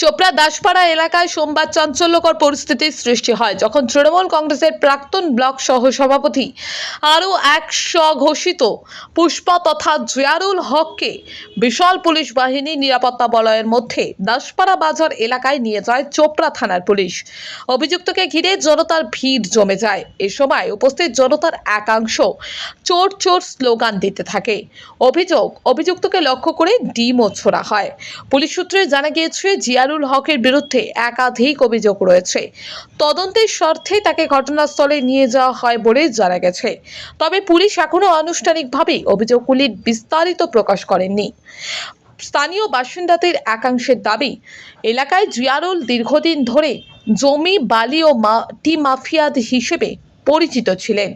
চোপড়া দাসপাড়া এলাকায় সোমবার চাঞ্চল্যকর পরিস্থিতির সৃষ্টি হয় যখন তৃণমূল কংগ্রেসের প্রাক্তন ব্লক সহ সভাপতি আরও এক স্বঘোষিত পুষ্পা তথা জিয়ারুল হককে বিশাল পুলিশ বাহিনী নিরাপত্তা বলয়ের মধ্যে দাসপাড়া বাজার এলাকায় নিয়ে যায় চোপড়া থানার পুলিশ। অভিযুক্তকে ঘিরে জনতার ভিড় জমে যায়। এ সময় উপস্থিত জনতার একাংশ চোর চোর স্লোগান দিতে থাকে। অভিযুক্তকে লক্ষ্য করে ডিমও ছোড়া হয়। পুলিশ সূত্রে জানা গিয়েছে জিয়ারুল হকের বিরুদ্ধে একাধিক অভিযোগ রয়েছে। তদন্তের স্বার্থে তাকে ঘটনাস্থলে নিয়ে যাওয়া হয় বলে জানা গেছে। তবে পুলিশ এখনো আনুষ্ঠানিকভাবে অভিযোগগুলির বিস্তারিত প্রকাশ করেননি। স্থানীয় বাসিন্দাদের একাংশের দাবি, এলাকায় জিয়ারুল দীর্ঘদিন ধরে জমি বালি ও মাটি মাফিয়া হিসেবে পরিচিত ছিলেন।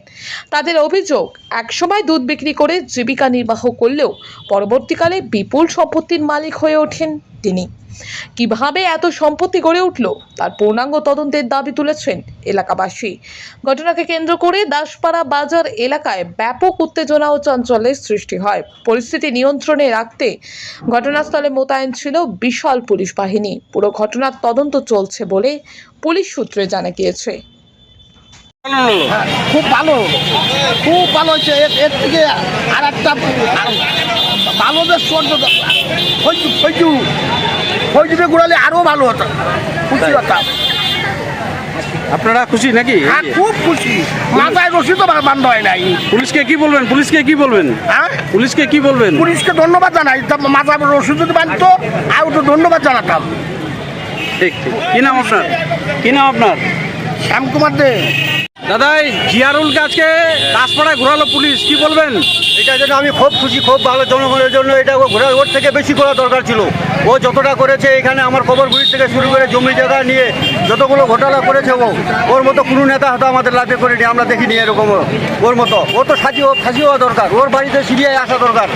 তাদের অভিযোগ, একসময় দুধ বিক্রি করে জীবিকা নির্বাহ করলেও পরবর্তীকালে বিপুল সম্পত্তির মালিক হয়ে ওঠেন তিনি। কিভাবে এত সম্পত্তি গড়ে উঠল তার পূর্ণাঙ্গ তদন্তের দাবি তুলেছেন এলাকাবাসী। ঘটনাকে কেন্দ্র করে দাসপাড়া বাজার এলাকায় ব্যাপক উত্তেজনা ও চাঞ্চল্যের সৃষ্টি হয়। পরিস্থিতি নিয়ন্ত্রণে রাখতে ঘটনাস্থলে মোতায়েন ছিল বিশাল পুলিশ বাহিনী। পুরো ঘটনার তদন্ত চলছে বলে পুলিশ সূত্রে জানা গিয়েছে। খুব ভালো হচ্ছে। এর থেকে আর একটা ভালো বেশ ফৈজুবে ঘুরালে আরো ভালো হতো, খুশি হতাম। আপনারা খুশি নাকি? হ্যাঁ, খুব খুশি। মাথায় রশি তো বান্ধ হয় নাই। পুলিশকে কি বলবেন? হ্যাঁ, পুলিশকে কি বলবেন? পুলিশকে ধন্যবাদ জানাই। মাথায় রশি যদি বাঁধতো আর তো ধন্যবাদ জানাতাম। ঠিক। কি নাম আপনার? শ্যামকুমার দে। দাদা, জিয়ারুলকে আজকে দাসপাড়ায় ঘোরালো পুলিশ, কি বলবেন? এটার জন্য আমি খুব খুশি, খুব ভালো। জনগণের জন্য এটা ওর থেকে বেশি করা দরকার ছিল। ও যতটা করেছে এখানে আমার কবরগুড়ি থেকে শুরু করে জমি জায়গা নিয়ে যতগুলো ঘোটালা করেছে, ওর মতো কোনো নেতা হয়তো আমাদের লাভে করেনি, আমরা দেখিনি এরকম ওর মতো। ও তো ফাঁসি হওয়া দরকার, ওর বাড়িতে সিবিআই আসা দরকার।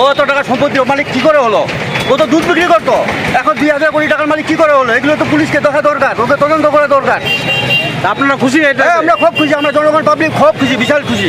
ও এত টাকা সম্পত্তি মালিক কী করে হলো? ও তো দুধ বিক্রি করতো, এখন 2000 কোটি টাকার মালিক কী করে হলো? এগুলো তো পুলিশকে দেখা দরকার, ওকে তদন্ত করা দরকার। আপনারা খুশি? আমরা খুব খুশি, আমরা জনগণ পাবলিক খুব খুশি, বিশাল খুশি।